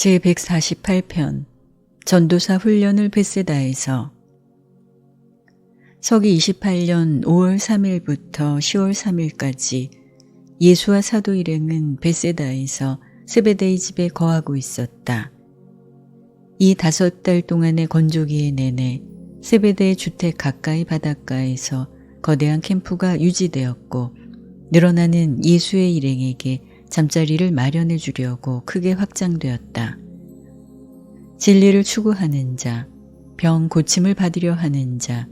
제148편 전도사 훈련을 벳세다에서 서기 28년 5월 3일부터 10월 3일까지 예수와 사도 일행은 벳세다에서 세베대의 집에 거하고 있었다. 이 5달 동안의 건조기에 내내 세베대의 주택 가까이 바닷가에서 거대한 캠프가 유지되었고 늘어나는 예수의 일행에게 잠자리를 마련해 주려고 크게 확장되었다. 진리를 추구하는 자, 병 고침을 받으려 하는 자,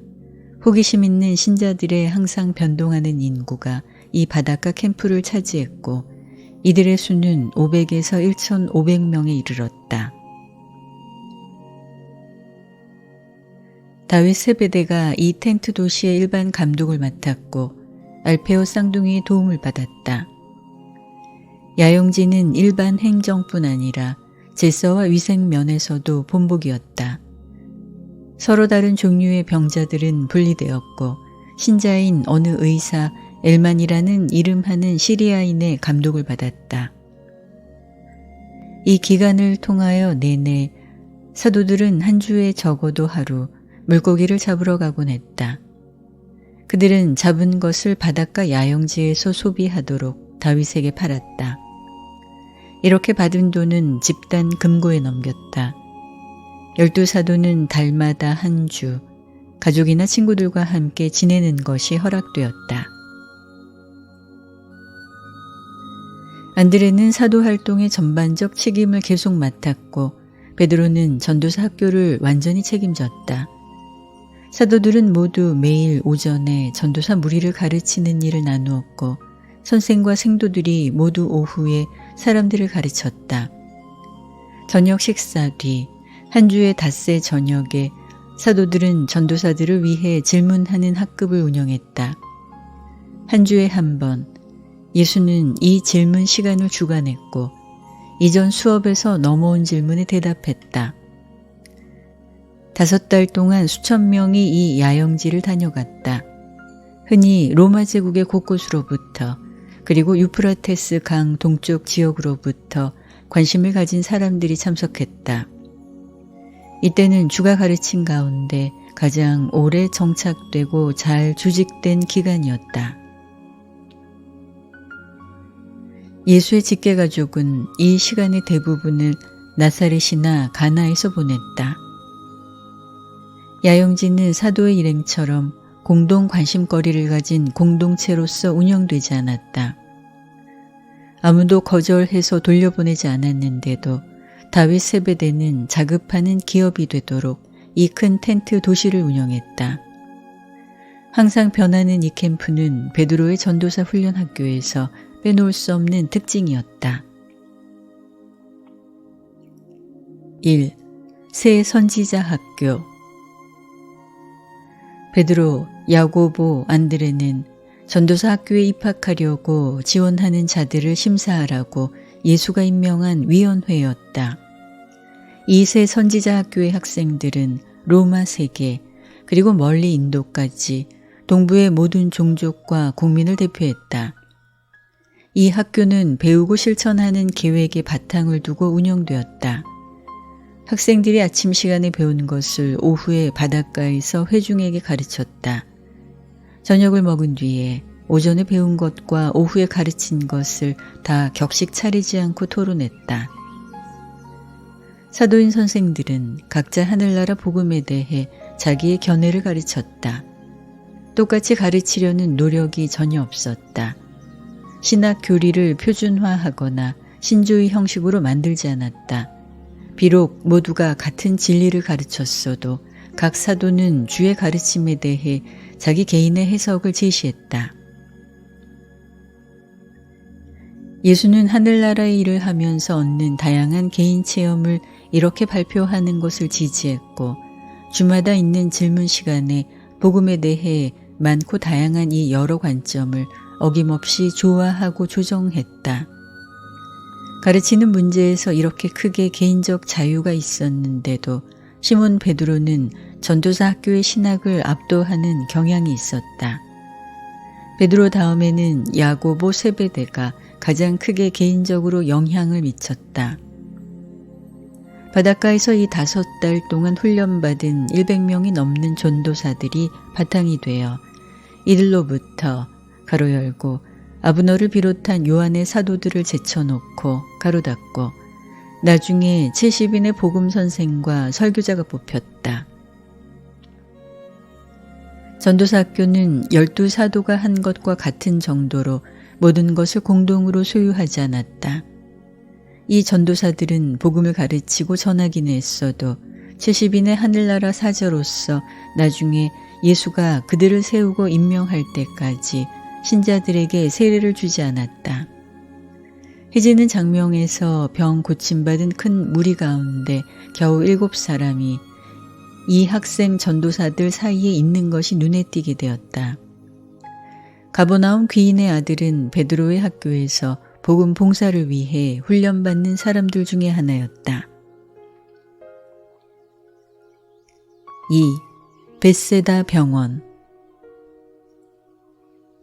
호기심 있는 신자들의 항상 변동하는 인구가 이 바닷가 캠프를 차지했고 이들의 수는 500에서 1,500명에 이르렀다. 다윗 세베대가 이 텐트 도시의 일반 감독을 맡았고 알페오 쌍둥이의 도움을 받았다. 야영지는 일반 행정뿐 아니라 질서와 위생 면에서도 본보기였다. 서로 다른 종류의 병자들은 분리되었고 신자인 어느 의사 엘만이라는 이름하는 시리아인의 감독을 받았다. 이 기간을 통하여 내내 사도들은 한 주에 적어도 하루 물고기를 잡으러 가곤 했다. 그들은 잡은 것을 바닷가 야영지에서 소비하도록 다윗에게 팔았다. 이렇게 받은 돈은 집단 금고에 넘겼다. 12사도는 달마다 한 주, 가족이나 친구들과 함께 지내는 것이 허락되었다. 안드레는 사도 활동의 전반적 책임을 계속 맡았고 베드로는 전도사 학교를 완전히 책임졌다. 사도들은 모두 매일 오전에 전도사 무리를 가르치는 일을 나누었고 선생과 생도들이 모두 오후에 사람들을 가르쳤다. 저녁 식사 뒤 한 주의 닷새 저녁에 사도들은 전도사들을 위해 질문하는 학급을 운영했다. 한 주에 한 번 예수는 이 질문 시간을 주관했고 이전 수업에서 넘어온 질문에 대답했다. 5달 동안 수천 명이 이 야영지를 다녀갔다. 흔히 로마 제국의 곳곳으로부터 그리고 유프라테스 강 동쪽 지역으로부터 관심을 가진 사람들이 참석했다. 이때는 주가 가르친 가운데 가장 오래 정착되고 잘 조직된 기간이었다. 예수의 직계가족은 이 시간의 대부분을 나사렛이나 가나에서 보냈다. 야영지는 사도의 일행처럼 공동 관심거리를 가진 공동체로서 운영되지 않았다. 아무도 거절해서 돌려보내지 않았는데도 다윗 세베대는 자급하는 기업이 되도록 이 큰 텐트 도시를 운영했다. 항상 변하는 이 캠프는 베드로의 전도사 훈련 학교에서 빼놓을 수 없는 특징이었다. 1. 새 선지자 학교. 베드로, 야고보, 안드레는 전도사 학교에 입학하려고 지원하는 자들을 심사하라고 예수가 임명한 위원회였다. 이 새 선지자 학교의 학생들은 로마 세계 그리고 멀리 인도까지 동부의 모든 종족과 국민을 대표했다. 이 학교는 배우고 실천하는 계획의 바탕을 두고 운영되었다. 학생들이 아침 시간에 배운 것을 오후에 바닷가에서 회중에게 가르쳤다. 저녁을 먹은 뒤에 오전에 배운 것과 오후에 가르친 것을 다 격식 차리지 않고 토론했다. 사도인 선생들은 각자 하늘나라 복음에 대해 자기의 견해를 가르쳤다. 똑같이 가르치려는 노력이 전혀 없었다. 신학 교리를 표준화하거나 신조의 형식으로 만들지 않았다. 비록 모두가 같은 진리를 가르쳤어도 각 사도는 주의 가르침에 대해 자기 개인의 해석을 제시했다. 예수는 하늘나라의 일을 하면서 얻는 다양한 개인 체험을 이렇게 발표하는 것을 지지했고 주마다 있는 질문 시간에 복음에 대해 많고 다양한 이 여러 관점을 어김없이 조화하고 조정했다. 가르치는 문제에서 이렇게 크게 개인적 자유가 있었는데도 시몬 베드로는 전도사 학교의 신학을 압도하는 경향이 있었다. 베드로 다음에는 야고보 세베대가 가장 크게 개인적으로 영향을 미쳤다. 바닷가에서 이 5달 동안 훈련받은 100명이 넘는 전도사들이 바탕이 되어 이들로부터 가로 열고 아브너를 비롯한 요한의 사도들을 제쳐놓고 가로 닫고 나중에 70인의 복음선생과 설교자가 뽑혔다. 전도사학교는 12사도가 한 것과 같은 정도로 모든 것을 공동으로 소유하지 않았다. 이 전도사들은 복음을 가르치고 전하기는 했어도 70인의 하늘나라 사자로서 나중에 예수가 그들을 세우고 임명할 때까지 신자들에게 세례를 주지 않았다. 해지는 장명에서 병 고침받은 큰 무리 가운데 겨우 7사람이 이 학생 전도사들 사이에 있는 것이 눈에 띄게 되었다. 가버나움 귀인의 아들은 베드로의 학교에서 복음 봉사를 위해 훈련받는 사람들 중에 하나였다. 2. 벳세다 병원.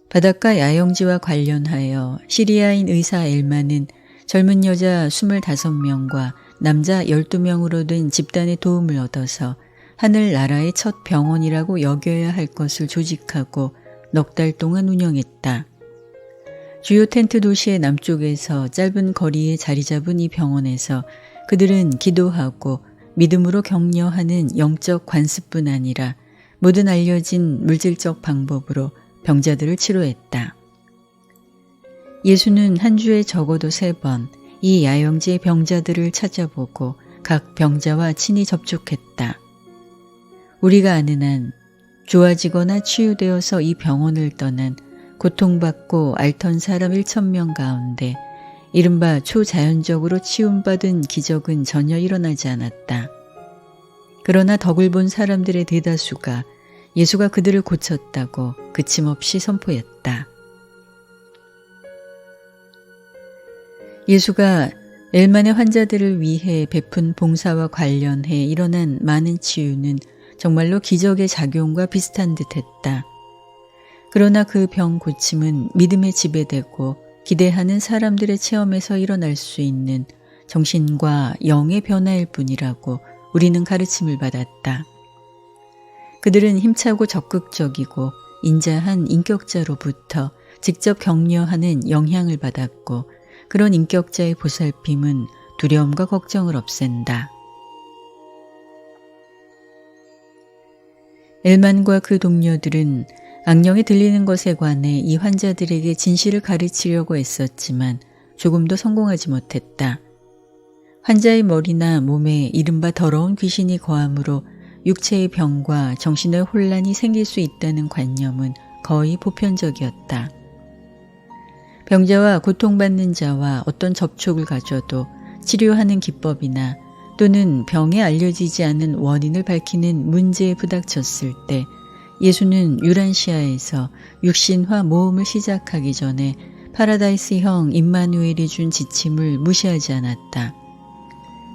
바닷가 야영지와 관련하여 시리아인 의사 엘만은 젊은 여자 25명과 남자 12명으로 된 집단의 도움을 얻어서 하늘나라의 첫 병원이라고 여겨야 할 것을 조직하고 넉 달 동안 운영했다. 주요 텐트 도시의 남쪽에서 짧은 거리에 자리 잡은 이 병원에서 그들은 기도하고 믿음으로 격려하는 영적 관습뿐 아니라 모든 알려진 물질적 방법으로 병자들을 치료했다. 예수는 한 주에 적어도 3번 이 야영지의 병자들을 찾아보고 각 병자와 친히 접촉했다. 우리가 아는 한 좋아지거나 치유되어서 이 병원을 떠난 고통받고 앓던 사람 1,000명 가운데 이른바 초자연적으로 치움받은 기적은 전혀 일어나지 않았다. 그러나 덕을 본 사람들의 대다수가 예수가 그들을 고쳤다고 그침없이 선포했다. 예수가 엘만의 환자들을 위해 베푼 봉사와 관련해 일어난 많은 치유는 정말로 기적의 작용과 비슷한 듯했다. 그러나 그 병 고침은 믿음에 지배되고 기대하는 사람들의 체험에서 일어날 수 있는 정신과 영의 변화일 뿐이라고 우리는 가르침을 받았다. 그들은 힘차고 적극적이고 인자한 인격자로부터 직접 격려하는 영향을 받았고 그런 인격자의 보살핌은 두려움과 걱정을 없앤다. 엘만과 그 동료들은 악령이 들리는 것에 관해 이 환자들에게 진실을 가르치려고 애썼지만 조금도 성공하지 못했다. 환자의 머리나 몸에 이른바 더러운 귀신이 거함으로 육체의 병과 정신의 혼란이 생길 수 있다는 관념은 거의 보편적이었다. 병자와 고통받는 자와 어떤 접촉을 가져도 치료하는 기법이나 또는 병에 알려지지 않은 원인을 밝히는 문제에 부닥쳤을 때 예수는 유란시아에서 육신화 모험을 시작하기 전에 파라다이스형 임마누엘이 준 지침을 무시하지 않았다.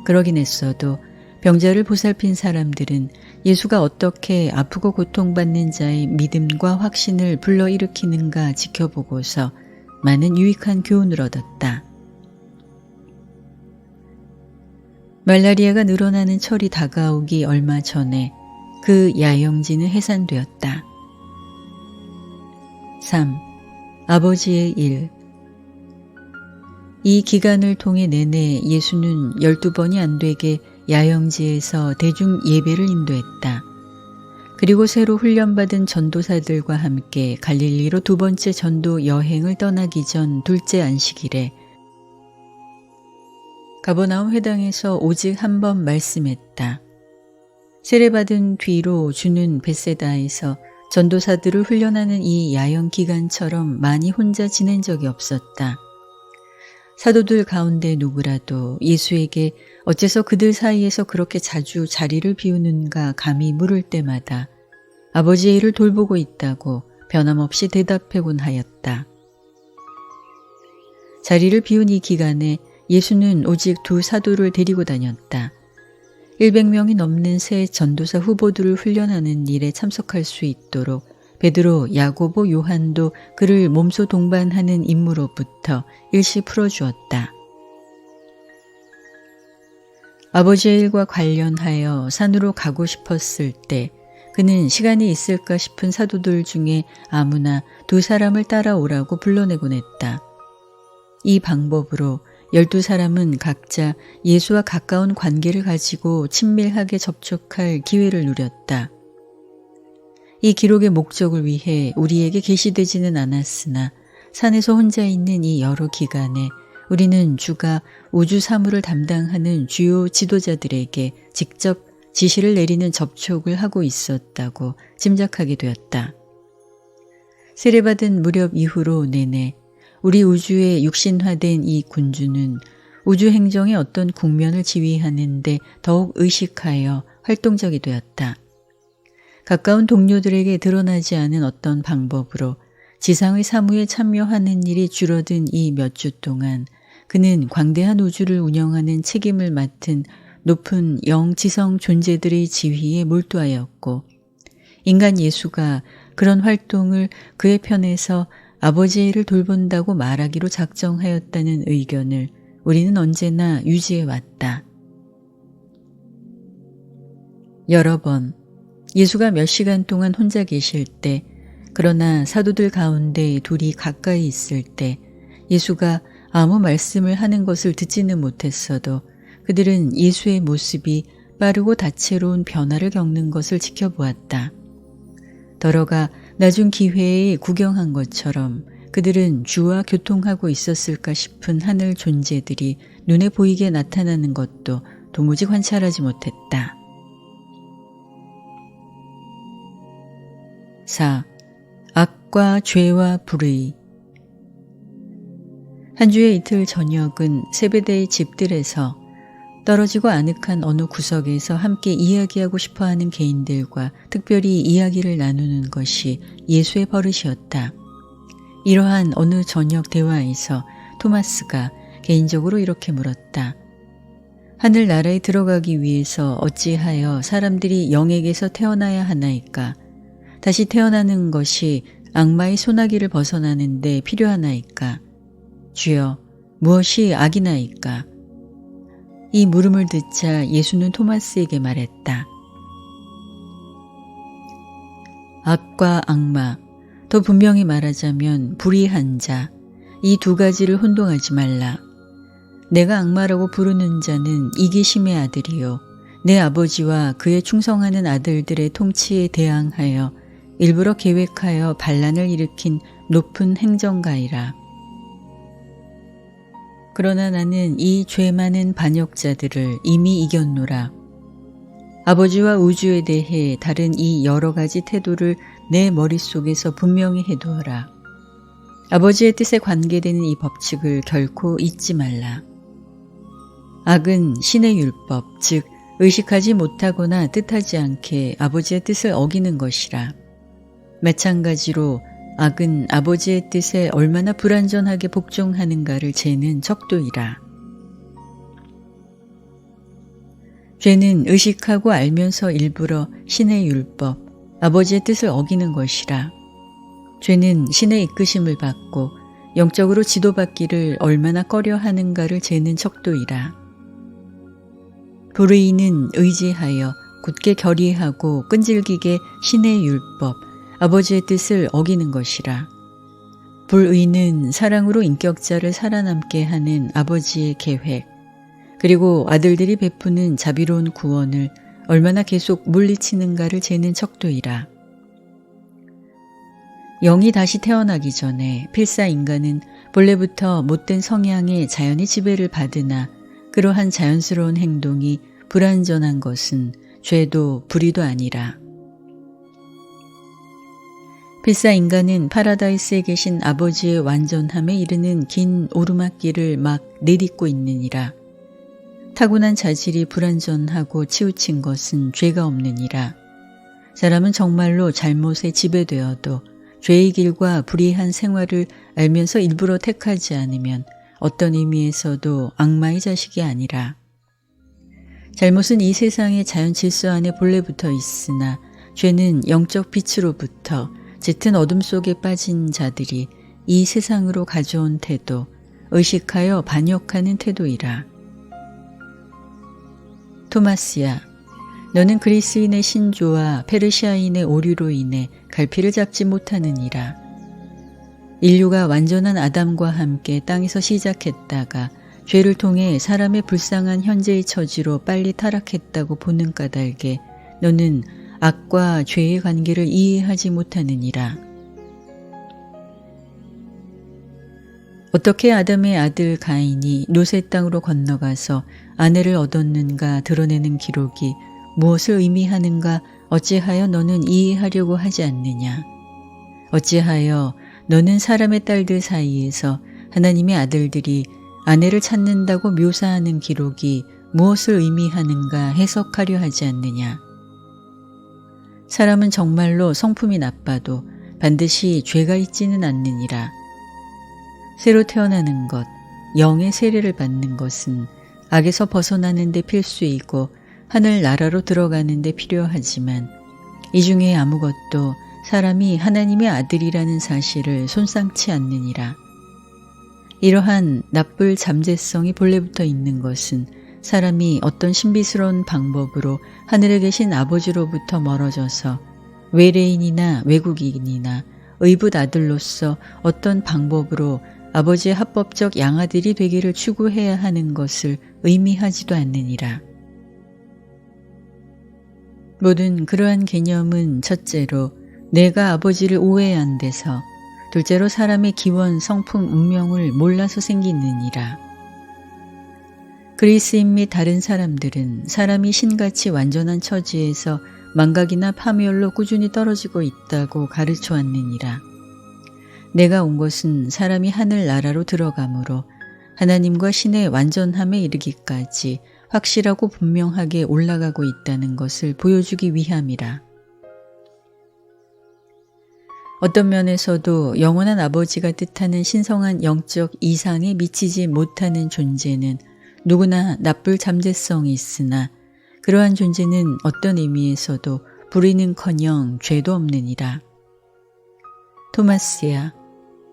그러긴 했어도 병자를 보살핀 사람들은 예수가 어떻게 아프고 고통받는 자의 믿음과 확신을 불러일으키는가 지켜보고서 많은 유익한 교훈을 얻었다. 말라리아가 늘어나는 철이 다가오기 얼마 전에 그 야영지는 해산되었다. 3. 아버지의 일. 이 기간을 통해 내내 예수는 12번이 안 되게 야영지에서 대중 예배를 인도했다. 그리고 새로 훈련받은 전도사들과 함께 갈릴리로 2번째 전도 여행을 떠나기 전 둘째 안식일에 가버나움 회당에서 오직 한 번 말씀했다. 세례받은 뒤로 주는 벳세다에서 전도사들을 훈련하는 이 야영 기간처럼 많이 혼자 지낸 적이 없었다. 사도들 가운데 누구라도 예수에게 어째서 그들 사이에서 그렇게 자주 자리를 비우는가 감히 물을 때마다 아버지의 일을 돌보고 있다고 변함없이 대답하곤 하였다. 자리를 비운 이 기간에 예수는 오직 2 사도를 데리고 다녔다. 100명이 넘는 새 전도사 후보들을 훈련하는 일에 참석할 수 있도록 베드로, 야고보, 요한도 그를 몸소 동반하는 임무로부터 일시 풀어주었다. 아버지의 일과 관련하여 산으로 가고 싶었을 때 그는 시간이 있을까 싶은 사도들 중에 아무나 2사람을 따라오라고 불러내곤 했다. 이 방법으로 12사람은 각자 예수와 가까운 관계를 가지고 친밀하게 접촉할 기회를 누렸다. 이 기록의 목적을 위해 우리에게 계시되지는 않았으나 산에서 혼자 있는 이 여러 기간에 우리는 주가 우주 사물을 담당하는 주요 지도자들에게 직접 지시를 내리는 접촉을 하고 있었다고 짐작하게 되었다. 세례받은 무렵 이후로 내내 우리 우주에 육신화된 이 군주는 우주 행정의 어떤 국면을 지휘하는 데 더욱 의식하여 활동적이 되었다. 가까운 동료들에게 드러나지 않은 어떤 방법으로 지상의 사무에 참여하는 일이 줄어든 이 몇 주 동안 그는 광대한 우주를 운영하는 책임을 맡은 높은 영지성 존재들의 지휘에 몰두하였고 인간 예수가 그런 활동을 그의 편에서 아버지의 일을 돌본다고 말하기로 작정하였다는 의견을 우리는 언제나 유지해왔다. 여러 번 예수가 몇 시간 동안 혼자 계실 때, 그러나 사도들 가운데 둘이 가까이 있을 때 예수가 아무 말씀을 하는 것을 듣지는 못했어도 그들은 예수의 모습이 빠르고 다채로운 변화를 겪는 것을 지켜보았다. 더러가 나중 기회에 구경한 것처럼 그들은 주와 교통하고 있었을까 싶은 하늘 존재들이 눈에 보이게 나타나는 것도 도무지 관찰하지 못했다. 4. 악과 죄와 불의. 한 주의 이틀 저녁은 세베대의 집들에서 떨어지고 아늑한 어느 구석에서 함께 이야기하고 싶어하는 개인들과 특별히 이야기를 나누는 것이 예수의 버릇이었다. 이러한 어느 저녁 대화에서 토마스가 개인적으로 이렇게 물었다. 하늘나라에 들어가기 위해서 어찌하여 사람들이 영에게서 태어나야 하나이까? 다시 태어나는 것이 악마의 소나기를 벗어나는 데 필요하나이까? 주여, 무엇이 악이나이까? 이 물음을 듣자 예수는 토마스에게 말했다. 악과 악마, 더 분명히 말하자면 불의한 자, 이 두 가지를 혼동하지 말라. 내가 악마라고 부르는 자는 이기심의 아들이요, 내 아버지와 그에 충성하는 아들들의 통치에 대항하여 일부러 계획하여 반란을 일으킨 높은 행정가이라. 그러나 나는 이 죄 많은 반역자들을 이미 이겼노라. 아버지와 우주에 대해 다른 이 여러 가지 태도를 내 머릿속에서 분명히 해두어라. 아버지의 뜻에 관계되는 이 법칙을 결코 잊지 말라. 악은 신의 율법, 즉 의식하지 못하거나 뜻하지 않게 아버지의 뜻을 어기는 것이라. 마찬가지로 악은 아버지의 뜻에 얼마나 불완전하게 복종하는가를 재는 척도이라. 죄는 의식하고 알면서 일부러 신의 율법, 아버지의 뜻을 어기는 것이라. 죄는 신의 이끄심을 받고 영적으로 지도받기를 얼마나 꺼려하는가를 재는 척도이라. 불의는 의지하여 굳게 결의하고 끈질기게 신의 율법, 아버지의 뜻을 어기는 것이라. 불의는 사랑으로 인격자를 살아남게 하는 아버지의 계획, 그리고 아들들이 베푸는 자비로운 구원을 얼마나 계속 물리치는가를 재는 척도이라. 영이 다시 태어나기 전에 필사 인간은 본래부터 못된 성향의 자연의 지배를 받으나 그러한 자연스러운 행동이 불완전한 것은 죄도 불의도 아니라. 필사 인간은 파라다이스에 계신 아버지의 완전함에 이르는 긴 오르막길을 막 내딛고 있느니라. 타고난 자질이 불완전하고 치우친 것은 죄가 없느니라. 사람은 정말로 잘못에 지배되어도 죄의 길과 불의한 생활을 알면서 일부러 택하지 않으면 어떤 의미에서도 악마의 자식이 아니라. 잘못은 이 세상의 자연 질서 안에 본래부터 있으나 죄는 영적 빛으로부터 짙은 어둠 속에 빠진 자들이 이 세상으로 가져온 태도, 의식하여 반역하는 태도이라. 토마스야, 너는 그리스인의 신조와 페르시아인의 오류로 인해 갈피를 잡지 못하느니라. 인류가 완전한 아담과 함께 땅에서 시작했다가 죄를 통해 사람의 불쌍한 현재의 처지로 빨리 타락했다고 보는 까닭에 너는 악과 죄의 관계를 이해하지 못하느니라. 어떻게 아담의 아들 가인이 노새 땅으로 건너가서 아내를 얻었는가 드러내는 기록이 무엇을 의미하는가 어찌하여 너는 이해하려고 하지 않느냐. 어찌하여 너는 사람의 딸들 사이에서 하나님의 아들들이 아내를 찾는다고 묘사하는 기록이 무엇을 의미하는가 해석하려 하지 않느냐. 사람은 정말로 성품이 나빠도 반드시 죄가 있지는 않느니라. 새로 태어나는 것, 영의 세례를 받는 것은 악에서 벗어나는 데 필수이고 하늘나라로 들어가는 데 필요하지만 이 중에 아무것도 사람이 하나님의 아들이라는 사실을 손상치 않느니라. 이러한 나쁠 잠재성이 본래부터 있는 것은 사람이 어떤 신비스러운 방법으로 하늘에 계신 아버지로부터 멀어져서 외래인이나 외국인이나 의붓 아들로서 어떤 방법으로 아버지의 합법적 양아들이 되기를 추구해야 하는 것을 의미하지도 않느니라. 모든 그러한 개념은 첫째로 내가 아버지를 오해한 데서, 둘째로 사람의 기원, 성품, 운명을 몰라서 생기느니라. 그리스인 및 다른 사람들은 사람이 신같이 완전한 처지에서 망각이나 파멸로 꾸준히 떨어지고 있다고 가르쳐 왔느니라. 내가 온 것은 사람이 하늘나라로 들어가므로 하나님과 신의 완전함에 이르기까지 확실하고 분명하게 올라가고 있다는 것을 보여주기 위함이라. 어떤 면에서도 영원한 아버지가 뜻하는 신성한 영적 이상에 미치지 못하는 존재는 누구나 나쁠 잠재성이 있으나 그러한 존재는 어떤 의미에서도 불의는커녕 죄도 없느니라. 토마스야,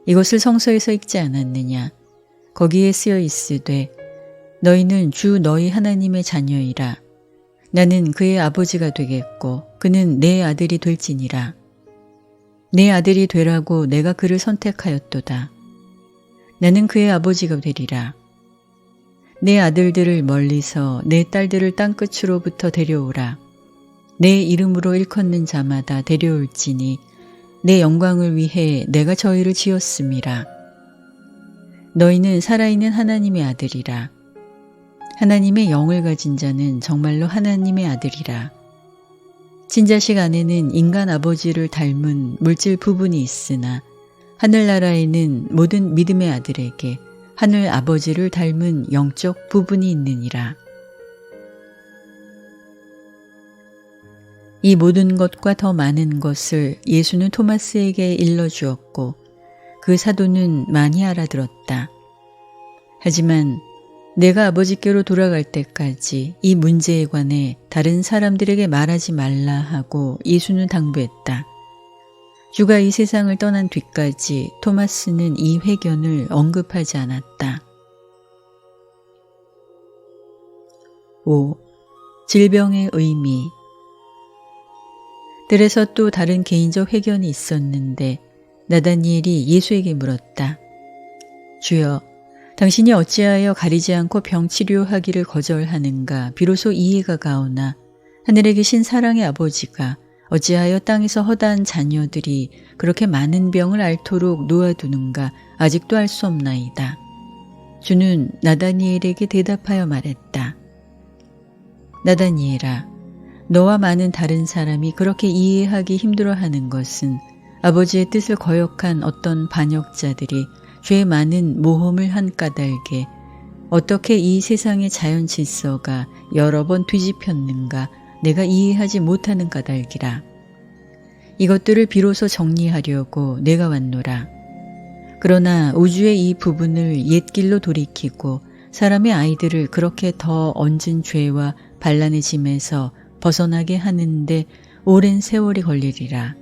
이것을 성서에서 읽지 않았느냐? 거기에 쓰여 있으되 너희는 주 너희 하나님의 자녀이라. 나는 그의 아버지가 되겠고 그는 내 아들이 될지니라. 내 아들이 되라고 내가 그를 선택하였도다. 나는 그의 아버지가 되리라. 내 아들들을 멀리서 내 딸들을 땅끝으로부터 데려오라. 내 이름으로 일컫는 자마다 데려올지니 내 영광을 위해 내가 저희를 지었음이라. 너희는 살아있는 하나님의 아들이라. 하나님의 영을 가진 자는 정말로 하나님의 아들이라. 친자식 안에는 인간 아버지를 닮은 물질 부분이 있으나 하늘나라에는 모든 믿음의 아들에게 하늘 아버지를 닮은 영적 부분이 있느니라. 이 모든 것과 더 많은 것을 예수는 토마스에게 일러주었고 그 사도는 많이 알아들었다. 하지만 내가 아버지께로 돌아갈 때까지 이 문제에 관해 다른 사람들에게 말하지 말라 하고 예수는 당부했다. 주가 이 세상을 떠난 뒤까지 토마스는 이 회견을 언급하지 않았다. 5. 질병의 의미. 들에서 또 다른 개인적 회견이 있었는데 나다니엘이 예수에게 물었다. 주여, 당신이 어찌하여 가리지 않고 병 치료하기를 거절하는가 비로소 이해가 가오나 하늘에 계신 사랑의 아버지가 어찌하여 땅에서 허다한 자녀들이 그렇게 많은 병을 앓도록 놓아두는가 아직도 알 수 없나이다. 주는 나다니엘에게 대답하여 말했다. 나다니엘아, 너와 많은 다른 사람이 그렇게 이해하기 힘들어하는 것은 아버지의 뜻을 거역한 어떤 반역자들이 죄 많은 모험을 한 까닭에 어떻게 이 세상의 자연 질서가 여러 번 뒤집혔는가 내가 이해하지 못하는 까닭이라. 이것들을 비로소 정리하려고 내가 왔노라. 그러나 우주의 이 부분을 옛길로 돌이키고 사람의 아이들을 그렇게 더 얹은 죄와 반란의 짐에서 벗어나게 하는데 오랜 세월이 걸리리라.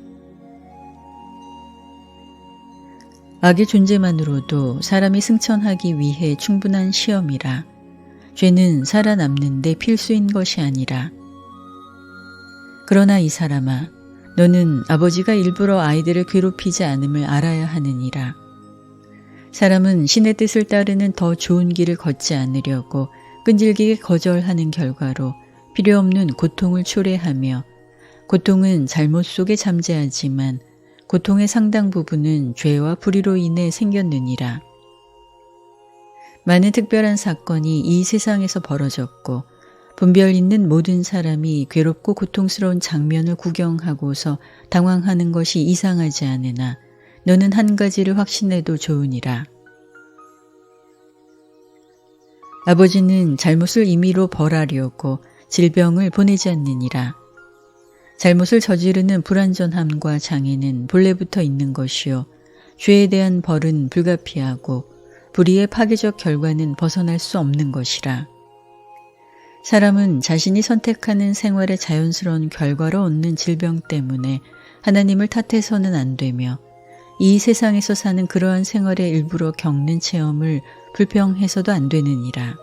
악의 존재만으로도 사람이 승천하기 위해 충분한 시험이라. 죄는 살아남는데 필수인 것이 아니라. 그러나 이 사람아, 너는 아버지가 일부러 아이들을 괴롭히지 않음을 알아야 하느니라. 사람은 신의 뜻을 따르는 더 좋은 길을 걷지 않으려고 끈질기게 거절하는 결과로 필요 없는 고통을 초래하며, 고통은 잘못 속에 잠재하지만 고통의 상당 부분은 죄와 불의로 인해 생겼느니라. 많은 특별한 사건이 이 세상에서 벌어졌고 분별 있는 모든 사람이 괴롭고 고통스러운 장면을 구경하고서 당황하는 것이 이상하지 않으나 너는 한 가지를 확신해도 좋으니라. 아버지는 잘못을 임의로 벌하려고 질병을 보내지 않느니라. 잘못을 저지르는 불완전함과 장애는 본래부터 있는 것이요, 죄에 대한 벌은 불가피하고 불의의 파괴적 결과는 벗어날 수 없는 것이라. 사람은 자신이 선택하는 생활의 자연스러운 결과로 얻는 질병 때문에 하나님을 탓해서는 안 되며, 이 세상에서 사는 그러한 생활의 일부러 겪는 체험을 불평해서도 안 되느니라.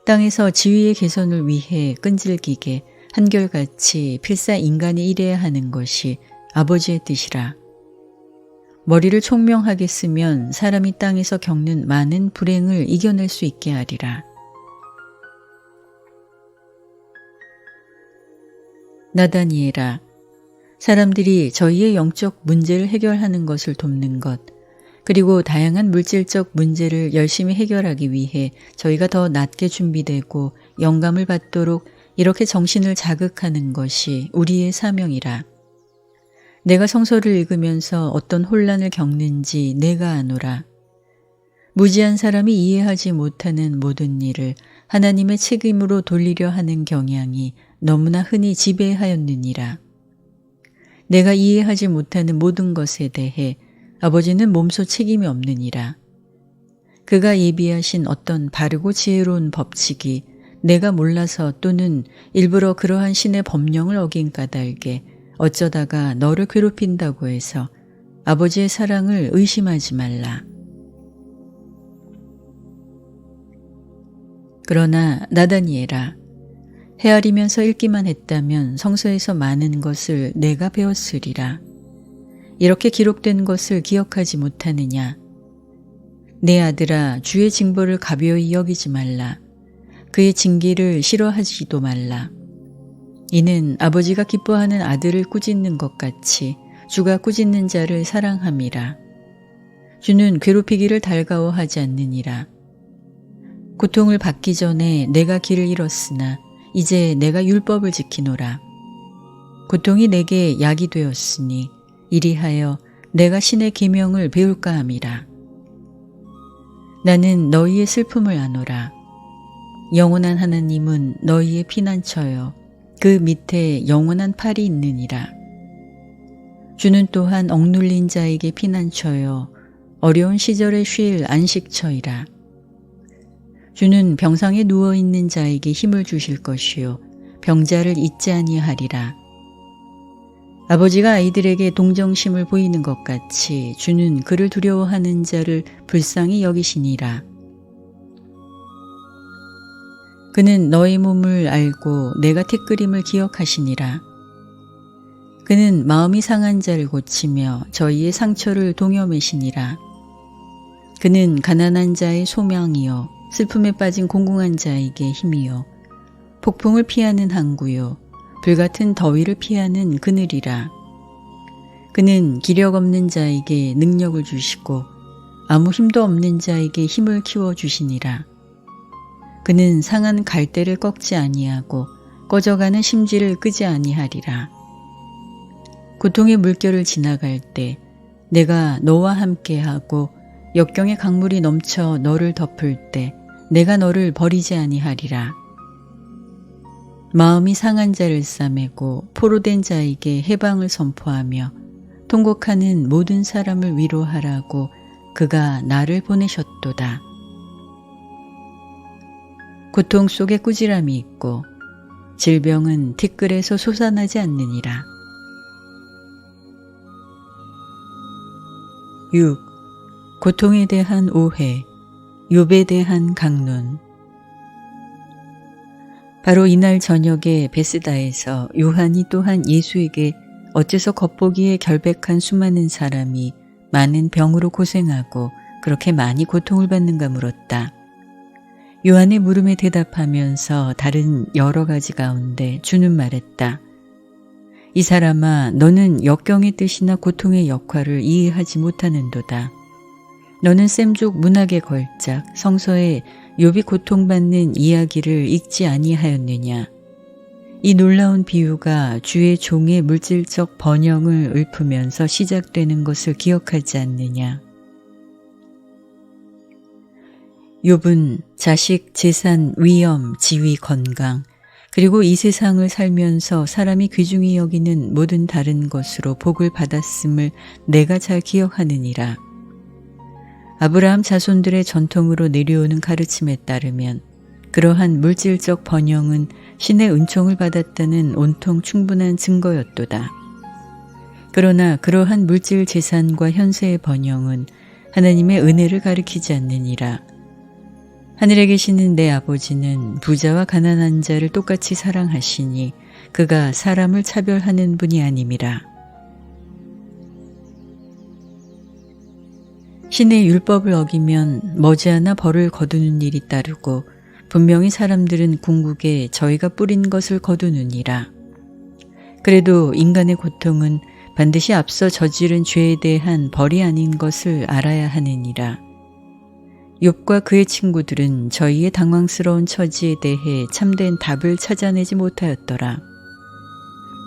땅에서 지위의 개선을 위해 끈질기게 한결같이 필사 인간이 일해야 하는 것이 아버지의 뜻이라. 머리를 총명하게 쓰면 사람이 땅에서 겪는 많은 불행을 이겨낼 수 있게 하리라. 나다니엘아, 사람들이 저희의 영적 문제를 해결하는 것을 돕는 것, 그리고 다양한 물질적 문제를 열심히 해결하기 위해 저희가 더 낮게 준비되고 영감을 받도록 이렇게 정신을 자극하는 것이 우리의 사명이라. 내가 성서를 읽으면서 어떤 혼란을 겪는지 내가 아노라. 무지한 사람이 이해하지 못하는 모든 일을 하나님의 책임으로 돌리려 하는 경향이 너무나 흔히 지배하였느니라. 내가 이해하지 못하는 모든 것에 대해 아버지는 몸소 책임이 없느니라. 그가 예비하신 어떤 바르고 지혜로운 법칙이 내가 몰라서 또는 일부러 그러한 신의 법령을 어긴 까닭에 어쩌다가 너를 괴롭힌다고 해서 아버지의 사랑을 의심하지 말라. 그러나 나다니엘아, 헤아리면서 읽기만 했다면 성서에서 많은 것을 내가 배웠으리라. 이렇게 기록된 것을 기억하지 못하느냐? 내 아들아, 주의 징벌을 가벼이 여기지 말라. 그의 징계를 싫어하지도 말라. 이는 아버지가 기뻐하는 아들을 꾸짖는 것 같이 주가 꾸짖는 자를 사랑함이라. 주는 괴롭히기를 달가워하지 않느니라. 고통을 받기 전에 내가 길을 잃었으나 이제 내가 율법을 지키노라. 고통이 내게 약이 되었으니 이리하여 내가 신의 계명을 배울까 함이라. 나는 너희의 슬픔을 아노라. 영원한 하나님은 너희의 피난처여 그 밑에 영원한 팔이 있느니라. 주는 또한 억눌린 자에게 피난처여 어려운 시절에 쉴 안식처이라. 주는 병상에 누워있는 자에게 힘을 주실 것이요 병자를 잊지 아니하리라. 아버지가 아이들에게 동정심을 보이는 것 같이 주는 그를 두려워하는 자를 불쌍히 여기시니라. 그는 너의 몸을 알고 내가 티끌임을 기억하시니라. 그는 마음이 상한 자를 고치며 저희의 상처를 동여매시니라. 그는 가난한 자의 소망이요 슬픔에 빠진 공공한 자에게 힘이요 폭풍을 피하는 항구요 불같은 더위를 피하는 그늘이라. 그는 기력 없는 자에게 능력을 주시고 아무 힘도 없는 자에게 힘을 키워주시니라. 그는 상한 갈대를 꺾지 아니하고 꺼져가는 심지를 끄지 아니하리라. 고통의 물결을 지나갈 때 내가 너와 함께하고 역경의 강물이 넘쳐 너를 덮을 때 내가 너를 버리지 아니하리라. 마음이 상한 자를 싸매고 포로된 자에게 해방을 선포하며 통곡하는 모든 사람을 위로하라고 그가 나를 보내셨도다. 고통 속에 꾸지람이 있고 질병은 티끌에서 솟아나지 않느니라. 6. 고통에 대한 오해, 욥에 대한 강론. 바로 이날 저녁에 베스다에서 요한이 또한 예수에게 어째서 겉보기에 결백한 수많은 사람이 많은 병으로 고생하고 그렇게 많이 고통을 받는가 물었다. 요한의 물음에 대답하면서 다른 여러 가지 가운데 주는 말했다. 이 사람아, 너는 역경의 뜻이나 고통의 역할을 이해하지 못하는도다. 너는 셈족 문학의 걸작 성서에 욥이 고통받는 이야기를 읽지 아니하였느냐. 이 놀라운 비유가 주의 종의 물질적 번영을 읊으면서 시작되는 것을 기억하지 않느냐. 욥은 자식, 재산, 위엄, 지위, 건강, 그리고 이 세상을 살면서 사람이 귀중히 여기는 모든 다른 것으로 복을 받았음을 내가 잘 기억하느니라. 아브라함 자손들의 전통으로 내려오는 가르침에 따르면 그러한 물질적 번영은 신의 은총을 받았다는 온통 충분한 증거였도다. 그러나 그러한 물질 재산과 현세의 번영은 하나님의 은혜를 가리키지 않느니라. 하늘에 계시는 내 아버지는 부자와 가난한 자를 똑같이 사랑하시니 그가 사람을 차별하는 분이 아님이라. 신의 율법을 어기면 머지않아 벌을 거두는 일이 따르고 분명히 사람들은 궁극에 저희가 뿌린 것을 거두느니라. 그래도 인간의 고통은 반드시 앞서 저지른 죄에 대한 벌이 아닌 것을 알아야 하느니라. 욥과 그의 친구들은 저희의 당황스러운 처지에 대해 참된 답을 찾아내지 못하였더라.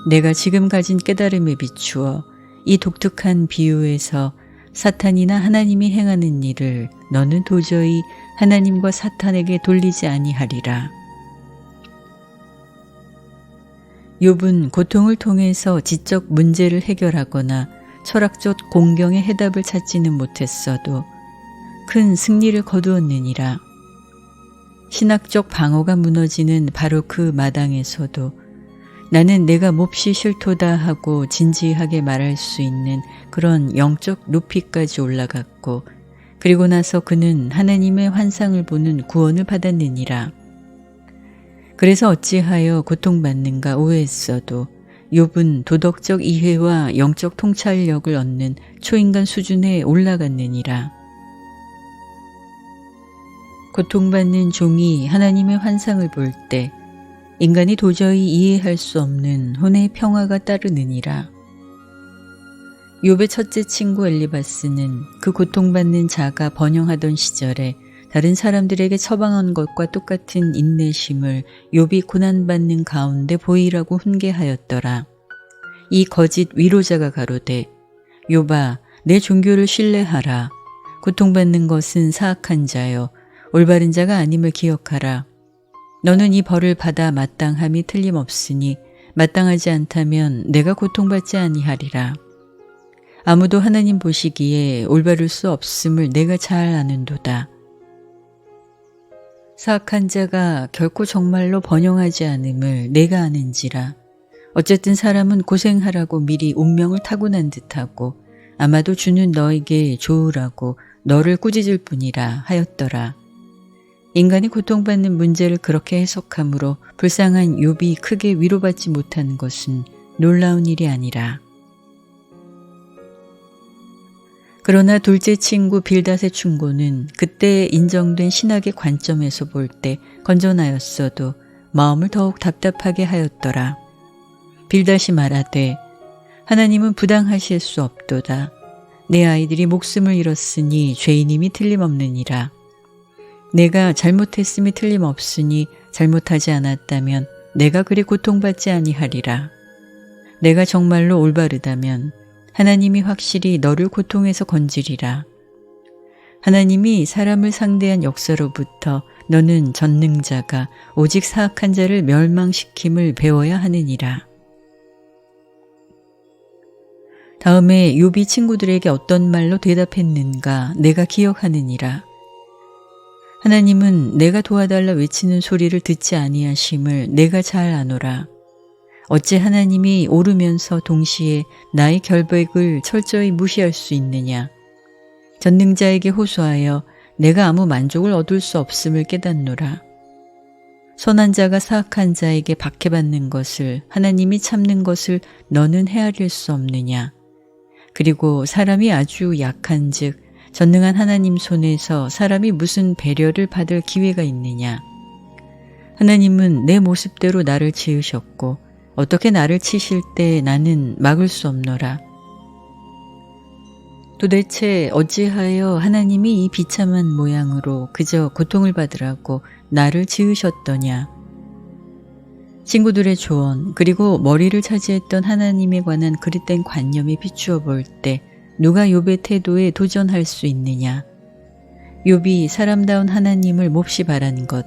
내가 지금 가진 깨달음에 비추어 이 독특한 비유에서 사탄이나 하나님이 행하는 일을 너는 도저히 하나님과 사탄에게 돌리지 아니하리라. 욥은 고통을 통해서 지적 문제를 해결하거나 철학적 공경의 해답을 찾지는 못했어도 큰 승리를 거두었느니라. 신학적 방어가 무너지는 바로 그 마당에서도 나는 내가 몹시 싫도다 하고 진지하게 말할 수 있는 그런 영적 높이까지 올라갔고 그리고 나서 그는 하나님의 환상을 보는 구원을 받았느니라. 그래서 어찌하여 고통받는가 오해했어도 욥은 도덕적 이해와 영적 통찰력을 얻는 초인간 수준에 올라갔느니라. 고통받는 종이 하나님의 환상을 볼 때 인간이 도저히 이해할 수 없는 혼의 평화가 따르느니라. 욥의 첫째 친구 엘리바스는 그 고통받는 자가 번영하던 시절에 다른 사람들에게 처방한 것과 똑같은 인내심을 욥이 고난받는 가운데 보이라고 훈계하였더라. 이 거짓 위로자가 가로되 욥아, 내 종교를 신뢰하라. 고통받는 것은 사악한 자여 올바른 자가 아님을 기억하라. 너는 이 벌을 받아 마땅함이 틀림없으니 마땅하지 않다면 내가 고통받지 아니하리라. 아무도 하나님 보시기에 올바를 수 없음을 내가 잘 아는도다. 사악한 자가 결코 정말로 번영하지 않음을 내가 아는지라. 어쨌든 사람은 고생하라고 미리 운명을 타고난 듯하고 아마도 주는 너에게 좋으라고 너를 꾸짖을 뿐이라 하였더라. 인간이 고통받는 문제를 그렇게 해석함으로 불쌍한 욥이 크게 위로받지 못하는 것은 놀라운 일이 아니라. 그러나 둘째 친구 빌닷의 충고는 그때 인정된 신학의 관점에서 볼 때 건전하였어도 마음을 더욱 답답하게 하였더라. 빌닷이 말하되 하나님은 부당하실 수 없도다. 내 아이들이 목숨을 잃었으니 죄인임이 틀림없느니라. 내가 잘못했음이 틀림없으니 잘못하지 않았다면 내가 그리 고통받지 아니하리라. 내가 정말로 올바르다면 하나님이 확실히 너를 고통에서 건지리라. 하나님이 사람을 상대한 역사로부터 너는 전능자가 오직 사악한 자를 멸망시킴을 배워야 하느니라. 다음에 욥이 친구들에게 어떤 말로 대답했는가 내가 기억하느니라. 하나님은 내가 도와달라 외치는 소리를 듣지 아니하심을 내가 잘 아노라. 어찌 하나님이 오르면서 동시에 나의 결백을 철저히 무시할 수 있느냐. 전능자에게 호소하여 내가 아무 만족을 얻을 수 없음을 깨닫노라. 선한 자가 사악한 자에게 박해받는 것을 하나님이 참는 것을 너는 헤아릴 수 없느냐. 그리고 사람이 아주 약한즉 전능한 하나님 손에서 사람이 무슨 배려를 받을 기회가 있느냐. 하나님은 내 모습대로 나를 지으셨고 어떻게 나를 치실 때 나는 막을 수 없노라. 도대체 어찌하여 하나님이 이 비참한 모양으로 그저 고통을 받으라고 나를 지으셨더냐. 친구들의 조언 그리고 머리를 차지했던 하나님에 관한 그릇된 관념에 비추어 볼 때 누가 욥의 태도에 도전할 수 있느냐. 욥이 사람다운 하나님을 몹시 바란 것,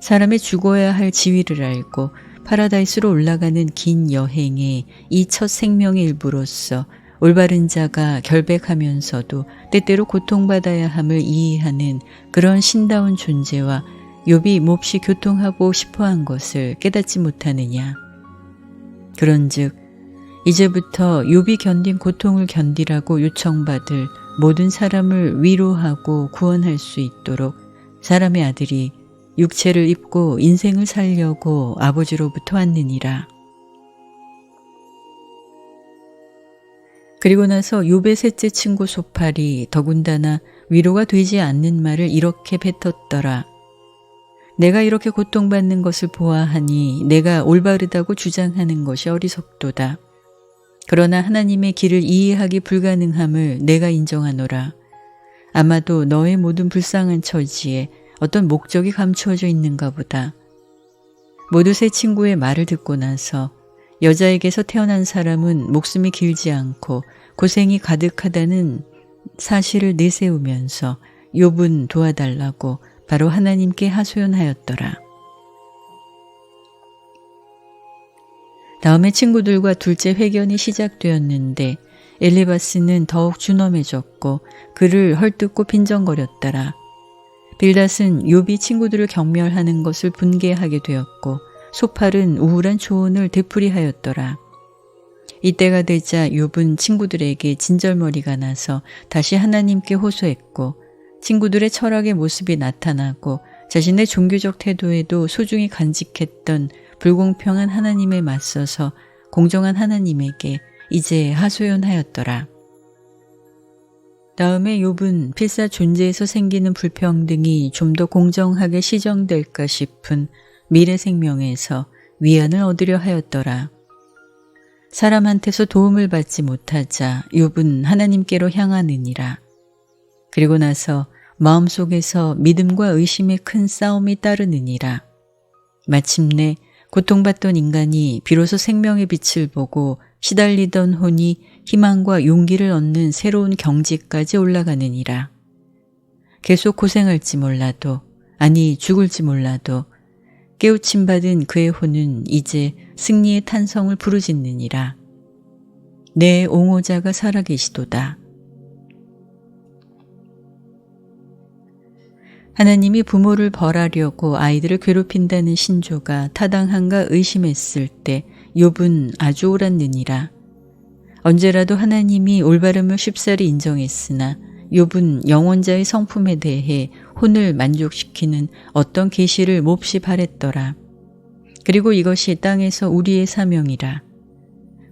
사람의 죽어야 할 지위를 알고 파라다이스로 올라가는 긴 여행의 이 첫 생명의 일부로서 올바른 자가 결백하면서도 때때로 고통받아야 함을 이해하는 그런 신다운 존재와 욥이 몹시 교통하고 싶어한 것을 깨닫지 못하느냐. 그런즉 이제부터 욥이 견딘 고통을 견디라고 요청받을 모든 사람을 위로하고 구원할 수 있도록 사람의 아들이 육체를 입고 인생을 살려고 아버지로부터 왔느니라. 그리고 나서 욥의 셋째 친구 소팔이 더군다나 위로가 되지 않는 말을 이렇게 뱉었더라. 내가 이렇게 고통받는 것을 보아하니 내가 올바르다고 주장하는 것이 어리석도다. 그러나 하나님의 길을 이해하기 불가능함을 내가 인정하노라. 아마도 너의 모든 불쌍한 처지에 어떤 목적이 감추어져 있는가 보다. 모두 세 친구의 말을 듣고 나서 여자에게서 태어난 사람은 목숨이 길지 않고 고생이 가득하다는 사실을 내세우면서 욥은 도와달라고 바로 하나님께 하소연하였더라. 다음에 친구들과 둘째 회견이 시작되었는데 엘리바스는 더욱 준엄해졌고 그를 헐뜯고 빈정거렸더라. 빌닷은 욥이 친구들을 경멸하는 것을 분개하게 되었고 소팔은 우울한 조언을 되풀이하였더라. 이때가 되자 욥은 친구들에게 진절머리가 나서 다시 하나님께 호소했고 친구들의 철학의 모습이 나타나고 자신의 종교적 태도에도 소중히 간직했던 불공평한 하나님에 맞서서 공정한 하나님에게 이제 하소연하였더라. 다음에 욥은 필사 존재에서 생기는 불평등이 좀 더 공정하게 시정될까 싶은 미래 생명에서 위안을 얻으려 하였더라. 사람한테서 도움을 받지 못하자 욥은 하나님께로 향하느니라. 그리고 나서 마음속에서 믿음과 의심의 큰 싸움이 따르느니라. 마침내 고통받던 인간이 비로소 생명의 빛을 보고 시달리던 혼이 희망과 용기를 얻는 새로운 경지까지 올라가느니라. 계속 고생할지 몰라도, 아니 죽을지 몰라도 깨우침 받은 그의 혼은 이제 승리의 탄성을 부르짖느니라. 내 옹호자가 살아계시도다. 하나님이 부모를 벌하려고 아이들을 괴롭힌다는 신조가 타당한가 의심했을 때 욥은 아주 옳았느니라. 언제라도 하나님이 올바름을 쉽사리 인정했으나 욥은 영원자의 성품에 대해 혼을 만족시키는 어떤 계시를 몹시 바랬더라. 그리고 이것이 땅에서 우리의 사명이라.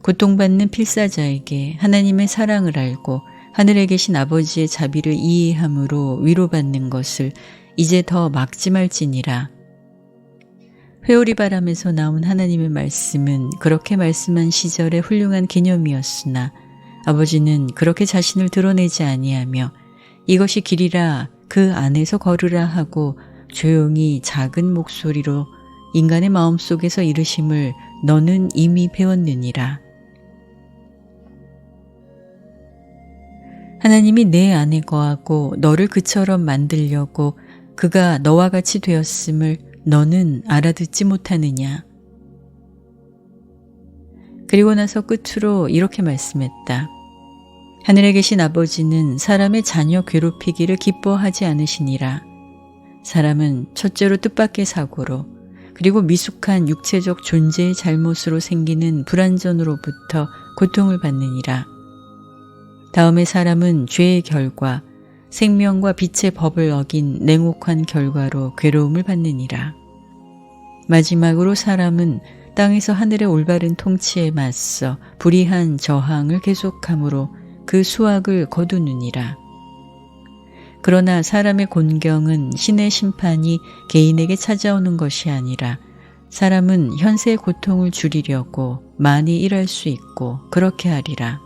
고통받는 필사자에게 하나님의 사랑을 알고 하늘에 계신 아버지의 자비를 이해함으로 위로받는 것을 이제 더 막지 말지니라. 회오리 바람에서 나온 하나님의 말씀은 그렇게 말씀한 시절의 훌륭한 개념이었으나 아버지는 그렇게 자신을 드러내지 아니하며 이것이 길이라 그 안에서 걸으라 하고 조용히 작은 목소리로 인간의 마음속에서 이르심을 너는 이미 배웠느니라. 하나님이 내 안에 거하고 너를 그처럼 만들려고 그가 너와 같이 되었음을 너는 알아듣지 못하느냐. 그리고 나서 끝으로 이렇게 말씀했다. 하늘에 계신 아버지는 사람의 자녀 괴롭히기를 기뻐하지 않으시니라. 사람은 첫째로 뜻밖의 사고로 그리고 미숙한 육체적 존재의 잘못으로 생기는 불완전으로부터 고통을 받느니라. 다음에 사람은 죄의 결과, 생명과 빛의 법을 어긴 냉혹한 결과로 괴로움을 받느니라. 마지막으로 사람은 땅에서 하늘의 올바른 통치에 맞서 불의한 저항을 계속함으로 그 수확을 거두느니라. 그러나 사람의 곤경은 신의 심판이 개인에게 찾아오는 것이 아니라 사람은 현세의 고통을 줄이려고 많이 일할 수 있고 그렇게 하리라.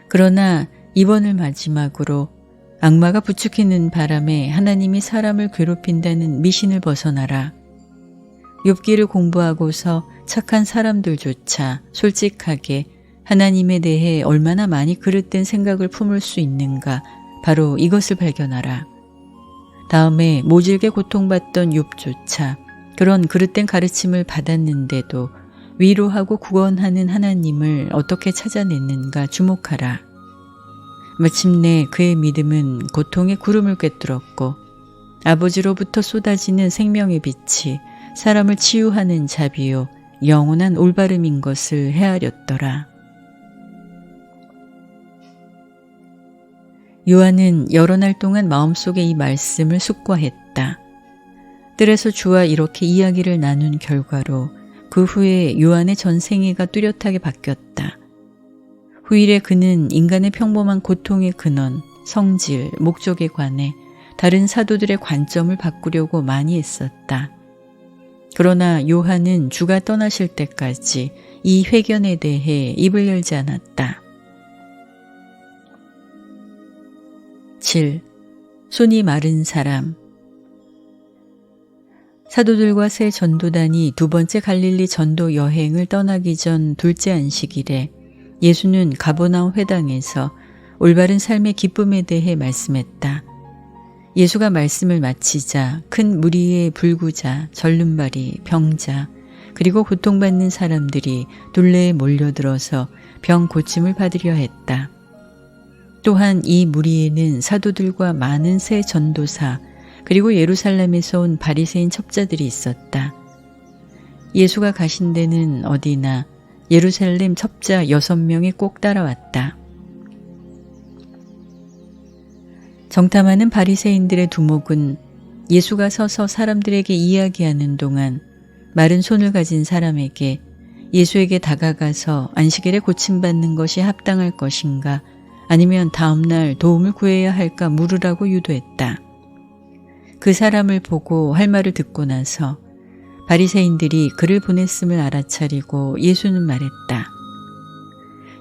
그러나 이번을 마지막으로 악마가 부추기는 바람에 하나님이 사람을 괴롭힌다는 미신을 벗어나라. 욥기를 공부하고서 착한 사람들조차 솔직하게 하나님에 대해 얼마나 많이 그릇된 생각을 품을 수 있는가, 바로 이것을 발견하라. 다음에 모질게 고통받던 욥조차 그런 그릇된 가르침을 받았는데도 위로하고 구원하는 하나님을 어떻게 찾아냈는가 주목하라. 마침내 그의 믿음은 고통의 구름을 꿰뚫었고 아버지로부터 쏟아지는 생명의 빛이 사람을 치유하는 자비요 영원한 올바름인 것을 헤아렸더라. 요한은 여러 날 동안 마음속에 이 말씀을 숙고했다. 뜰에서 주와 이렇게 이야기를 나눈 결과로 그 후에 요한의 전생애가 뚜렷하게 바뀌었다. 후일에 그는 인간의 평범한 고통의 근원, 성질, 목적에 관해 다른 사도들의 관점을 바꾸려고 많이 애썼다. 그러나 요한은 주가 떠나실 때까지 이 회견에 대해 입을 열지 않았다. 7. 손이 마른 사람. 사도들과 새 전도단이 두 번째 갈릴리 전도 여행을 떠나기 전 둘째 안식일에 예수는 가버나움 회당에서 올바른 삶의 기쁨에 대해 말씀했다. 예수가 말씀을 마치자 큰 무리의 불구자, 절름발이, 병자, 그리고 고통받는 사람들이 둘레에 몰려들어서 병 고침을 받으려 했다. 또한 이 무리에는 사도들과 많은 새 전도사, 그리고 예루살렘에서 온 바리새인 첩자들이 있었다. 예수가 가신 데는 어디나 예루살렘 첩자 6명이 꼭 따라왔다. 정탐하는 바리새인들의 두목은 예수가 서서 사람들에게 이야기하는 동안 마른 손을 가진 사람에게 예수에게 다가가서 안식일에 고침받는 것이 합당할 것인가, 아니면 다음날 도움을 구해야 할까 물으라고 유도했다. 그 사람을 보고 할 말을 듣고 나서 바리새인들이 그를 보냈음을 알아차리고 예수는 말했다.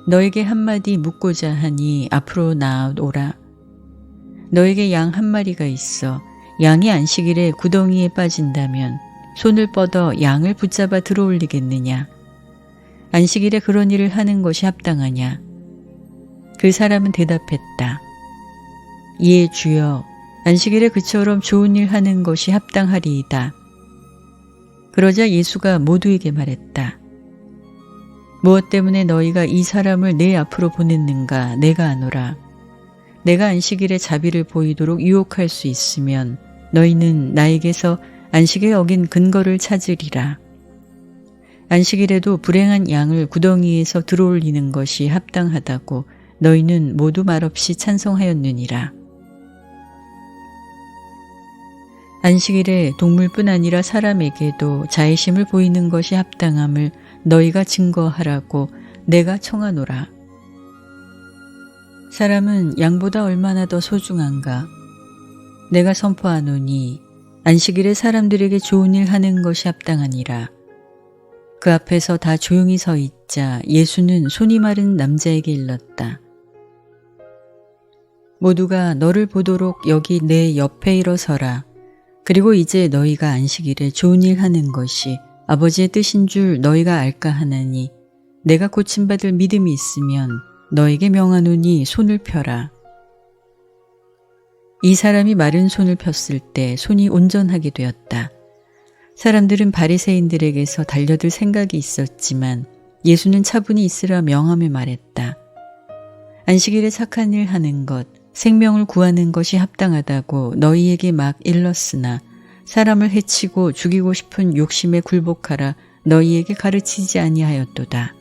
너에게 한마디 묻고자 하니 앞으로 나아오라. 너에게 양 한 마리가 있어 양이 안식일에 구덩이에 빠진다면 손을 뻗어 양을 붙잡아 들어올리겠느냐? 안식일에 그런 일을 하는 것이 합당하냐? 그 사람은 대답했다. 예, 주여, 안식일에 그처럼 좋은 일 하는 것이 합당하리이다. 그러자 예수가 모두에게 말했다. 무엇 때문에 너희가 이 사람을 내 앞으로 보냈는가? 내가 아노라. 내가 안식일에 자비를 보이도록 유혹할 수 있으면 너희는 나에게서 안식에 어긴 근거를 찾으리라. 안식일에도 불행한 양을 구덩이에서 들어올리는 것이 합당하다고 너희는 모두 말없이 찬성하였느니라. 안식일에 동물뿐 아니라 사람에게도 자애심을 보이는 것이 합당함을 너희가 증거하라고 내가 청하노라. 사람은 양보다 얼마나 더 소중한가? 내가 선포하노니 안식일에 사람들에게 좋은 일 하는 것이 합당하니라. 그 앞에서 다 조용히 서 있자 예수는 손이 마른 남자에게 일렀다. 모두가 너를 보도록 여기 내 옆에 일어서라. 그리고 이제 너희가 안식일에 좋은 일 하는 것이 아버지의 뜻인 줄 너희가 알까 하나니 내가 고침받을 믿음이 있으면 너에게 명하노니 손을 펴라. 이 사람이 마른 손을 폈을 때 손이 온전하게 되었다. 사람들은 바리새인들에게서 달려들 생각이 있었지만 예수는 차분히 있으라 명함에 말했다. 안식일에 착한 일 하는 것, 생명을 구하는 것이 합당하다고 너희에게 막 일렀으나 사람을 해치고 죽이고 싶은 욕심에 굴복하라 너희에게 가르치지 아니하였도다.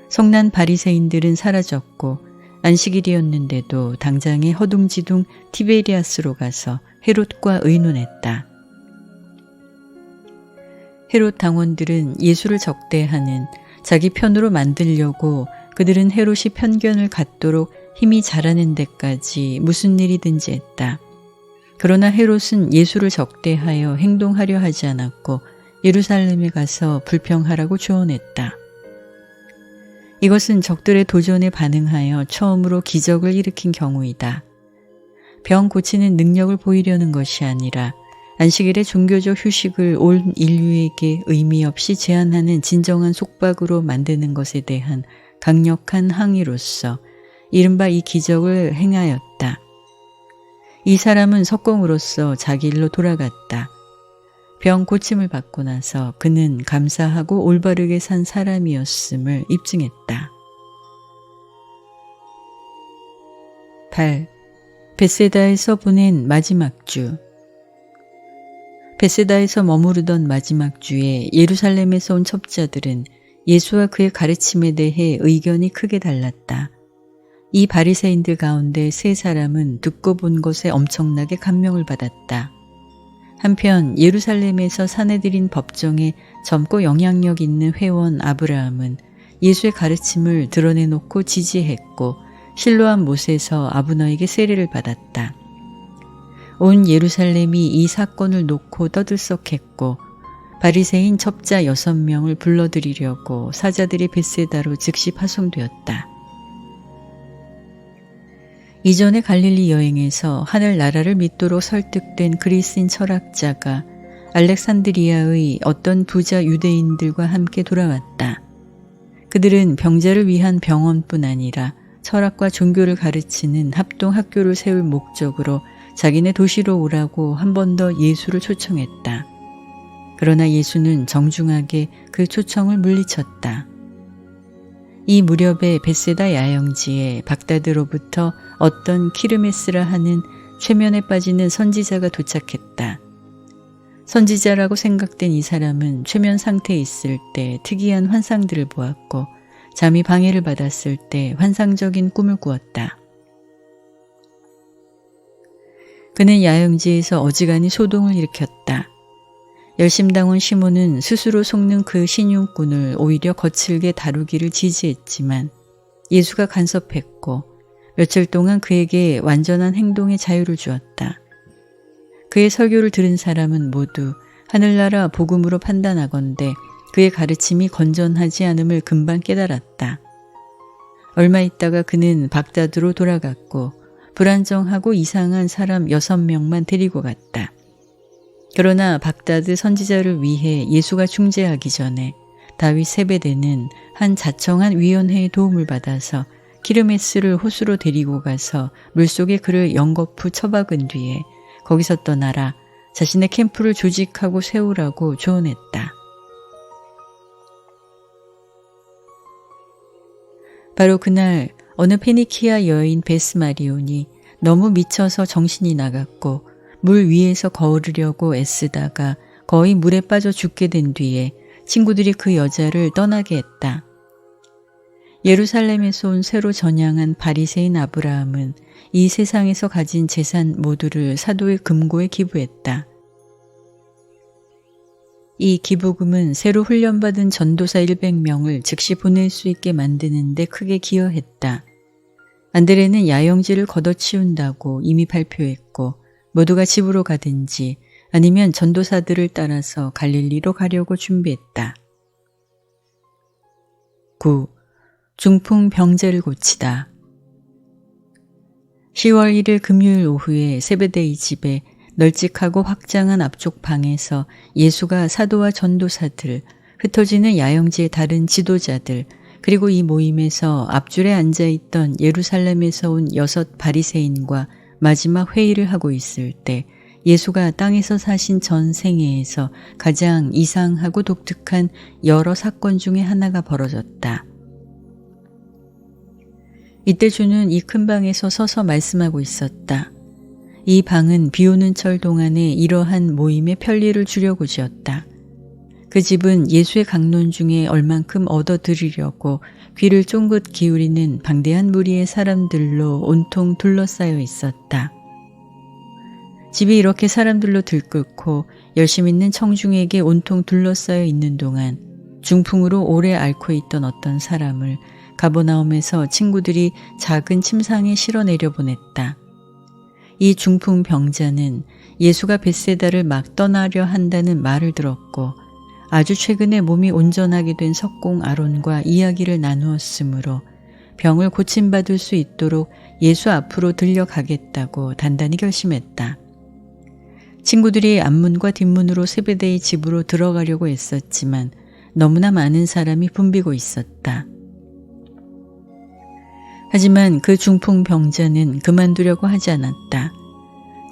성난 바리새인들은 사라졌고 안식일이었는데도 당장에 허둥지둥 티베리아스로 가서 헤롯과 의논했다. 헤롯 당원들은 예수를 적대하는 자기 편으로 만들려고 그들은 헤롯이 편견을 갖도록 힘이 자라는 데까지 무슨 일이든지 했다. 그러나 헤롯은 예수를 적대하여 행동하려 하지 않았고 예루살렘에 가서 불평하라고 조언했다. 이것은 적들의 도전에 반응하여 처음으로 기적을 일으킨 경우이다. 병 고치는 능력을 보이려는 것이 아니라 안식일의 종교적 휴식을 온 인류에게 의미 없이 제한하는 진정한 속박으로 만드는 것에 대한 강력한 항의로서 이른바 이 기적을 행하였다. 이 사람은 석공으로서 자기 일로 돌아갔다. 병 고침을 받고 나서 그는 감사하고 올바르게 산 사람이었음을 입증했다. 8. 벳세다에서 보낸 마지막 주. 벳세다에서 머무르던 마지막 주에 예루살렘에서 온 첩자들은 예수와 그의 가르침에 대해 의견이 크게 달랐다. 이 바리새인들 가운데 세 사람은 듣고 본 것에 엄청나게 감명을 받았다. 한편 예루살렘에서 사내들인 법정에 젊고 영향력 있는 회원 아브라함은 예수의 가르침을 드러내놓고 지지했고 실로암 못에서 아브너에게 세례를 받았다. 온 예루살렘이 이 사건을 놓고 떠들썩했고 바리새인 첩자 6명을 불러들이려고 사자들이 벳세다로 즉시 파송되었다. 이전의 갈릴리 여행에서 하늘나라를 믿도록 설득된 그리스인 철학자가 알렉산드리아의 어떤 부자 유대인들과 함께 돌아왔다. 그들은 병자를 위한 병원뿐 아니라 철학과 종교를 가르치는 합동학교를 세울 목적으로 자기네 도시로 오라고 한 번 더 예수를 초청했다. 그러나 예수는 정중하게 그 초청을 물리쳤다. 이 무렵에 벳세다 야영지에 baghdad로부터 어떤 키르메스라 하는 최면에 빠지는 선지자가 도착했다. 선지자라고 생각된 이 사람은 최면 상태에 있을 때 특이한 환상들을 보았고 잠이 방해를 받았을 때 환상적인 꿈을 꾸었다. 그는 야영지에서 어지간히 소동을 일으켰다. 열심당원 시몬은 스스로 속는 그 신용꾼을 오히려 거칠게 다루기를 지지했지만 예수가 간섭했고 며칠 동안 그에게 완전한 행동의 자유를 주었다. 그의 설교를 들은 사람은 모두 하늘나라 복음으로 판단하건대 그의 가르침이 건전하지 않음을 금방 깨달았다. 얼마 있다가 그는 baghdad로 돌아갔고 불안정하고 이상한 사람 6명만 데리고 갔다. 그러나 baghdad 선지자를 위해 예수가 중재하기 전에 다윗 세베대는 한 자청한 위원회의 도움을 받아서 키르메스를 호수로 데리고 가서 물속에 그를 연거푸 처박은 뒤에 거기서 떠나라 자신의 캠프를 조직하고 세우라고 조언했다. 바로 그날 어느 페니키아 여인 베스마리온이 너무 미쳐서 정신이 나갔고 물 위에서 거으려고 애쓰다가 거의 물에 빠져 죽게 된 뒤에 친구들이 그 여자를 떠나게 했다. 예루살렘에서 온 새로 전향한 바리새인 아브라함은 이 세상에서 가진 재산 모두를 사도의 금고에 기부했다. 이 기부금은 새로 훈련받은 전도사 100명을 즉시 보낼 수 있게 만드는 데 크게 기여했다. 안드레는 야영지를 걷어치운다고 이미 발표했고 모두가 집으로 가든지 아니면 전도사들을 따라서 갈릴리로 가려고 준비했다. 9. 중풍 병제를 고치다. 10월 1일 금요일 오후에 세베대의 집에 널찍하고 확장한 앞쪽 방에서 예수가 사도와 전도사들, 흩어지는 야영지의 다른 지도자들, 그리고 이 모임에서 앞줄에 앉아있던 예루살렘에서 온 6 바리새인과 마지막 회의를 하고 있을 때 예수가 땅에서 사신 전 생애에서 가장 이상하고 독특한 여러 사건 중에 하나가 벌어졌다. 이때 주는 이 큰 방에서 서서 말씀하고 있었다. 이 방은 비오는 철 동안에 이러한 모임에 편리를 주려고 지었다. 그 집은 예수의 강론 중에 얼만큼 얻어들이려고 귀를 쫑긋 기울이는 방대한 무리의 사람들로 온통 둘러싸여 있었다. 집이 이렇게 사람들로 들끓고 열심 있는 청중에게 온통 둘러싸여 있는 동안 중풍으로 오래 앓고 있던 어떤 사람을 가버나움에서 친구들이 작은 침상에 실어 내려보냈다. 이 중풍 병자는 예수가 벳세다를 막 떠나려 한다는 말을 들었고 아주 최근에 몸이 온전하게 된 석공 아론과 이야기를 나누었으므로 병을 고침받을 수 있도록 예수 앞으로 들려가겠다고 단단히 결심했다. 친구들이 앞문과 뒷문으로 세베대의 집으로 들어가려고 애썼지만 너무나 많은 사람이 붐비고 있었다. 하지만 그 중풍 병자는 그만두려고 하지 않았다.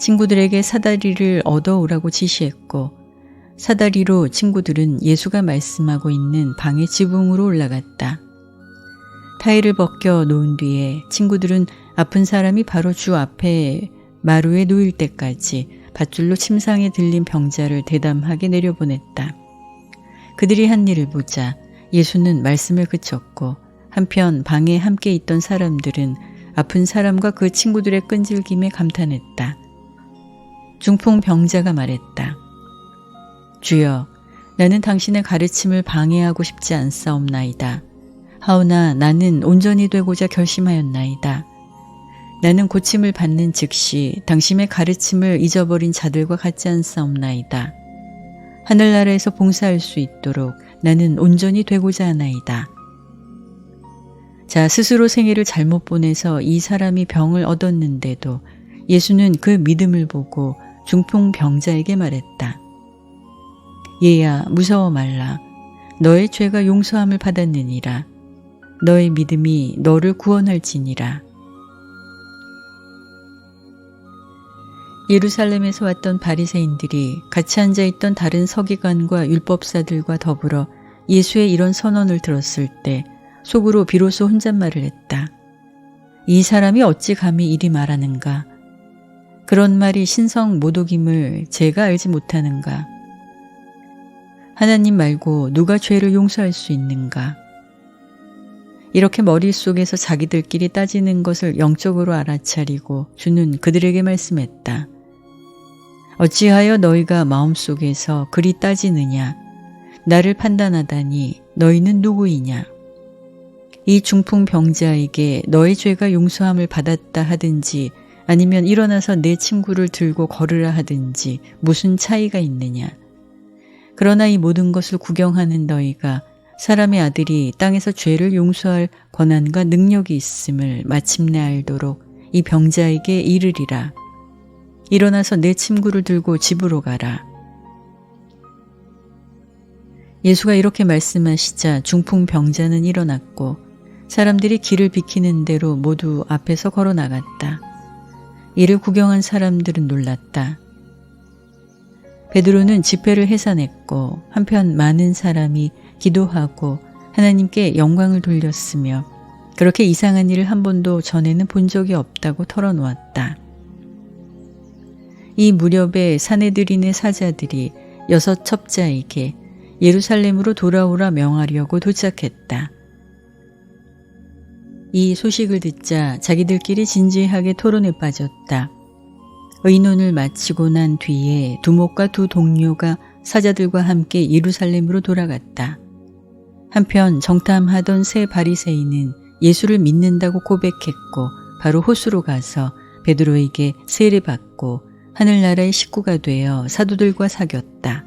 친구들에게 사다리를 얻어오라고 지시했고 사다리로 친구들은 예수가 말씀하고 있는 방의 지붕으로 올라갔다. 타일을 벗겨 놓은 뒤에 친구들은 아픈 사람이 바로 주 앞에 마루에 누일 때까지 밧줄로 침상에 들린 병자를 대담하게 내려보냈다. 그들이 한 일을 보자 예수는 말씀을 그쳤고 한편 방에 함께 있던 사람들은 아픈 사람과 그 친구들의 끈질김에 감탄했다. 중풍 병자가 말했다. 주여, 나는 당신의 가르침을 방해하고 싶지 않사옵나이다. 하오나 나는 온전히 되고자 결심하였나이다. 나는 고침을 받는 즉시 당신의 가르침을 잊어버린 자들과 같지 않사옵나이다. 하늘나라에서 봉사할 수 있도록 나는 온전히 되고자 하나이다. 자, 스스로 생애를 잘못 보내서 이 사람이 병을 얻었는데도 예수는 그 믿음을 보고 중풍 병자에게 말했다. 얘야, 무서워 말라. 너의 죄가 용서함을 받았느니라. 너의 믿음이 너를 구원할지니라. 예루살렘에서 왔던 바리새인들이 같이 앉아있던 다른 서기관과 율법사들과 더불어 예수의 이런 선언을 들었을 때 속으로 비로소 혼잣말을 했다. 이 사람이 어찌 감히 이리 말하는가? 그런 말이 신성 모독임을 제가 알지 못하는가? 하나님 말고 누가 죄를 용서할 수 있는가? 이렇게 머릿속에서 자기들끼리 따지는 것을 영적으로 알아차리고 주는 그들에게 말씀했다. 어찌하여 너희가 마음속에서 그리 따지느냐? 나를 판단하다니 너희는 누구이냐? 이 중풍 병자에게 너의 죄가 용서함을 받았다 하든지 아니면 일어나서 내 친구를 들고 걸으라 하든지 무슨 차이가 있느냐? 그러나 이 모든 것을 구경하는 너희가 사람의 아들이 땅에서 죄를 용서할 권한과 능력이 있음을 마침내 알도록 이 병자에게 이르리라. 일어나서 내 친구를 들고 집으로 가라. 예수가 이렇게 말씀하시자 중풍 병자는 일어났고 사람들이 길을 비키는 대로 모두 앞에서 걸어 나갔다. 이를 구경한 사람들은 놀랐다. 베드로는 집회를 해산했고 한편 많은 사람이 기도하고 하나님께 영광을 돌렸으며 그렇게 이상한 일을 한 번도 전에는 본 적이 없다고 털어놓았다. 이 무렵에 사내들인의 사자들이 6 첩자에게 예루살렘으로 돌아오라 명하려고 도착했다. 이 소식을 듣자 자기들끼리 진지하게 토론에 빠졌다. 의논을 마치고 난 뒤에 두목과 두 동료가 사자들과 함께 예루살렘으로 돌아갔다. 한편 정탐하던 세 바리새인은 예수를 믿는다고 고백했고 바로 호수로 가서 베드로에게 세례받고 하늘나라의 식구가 되어 사도들과 사귀었다.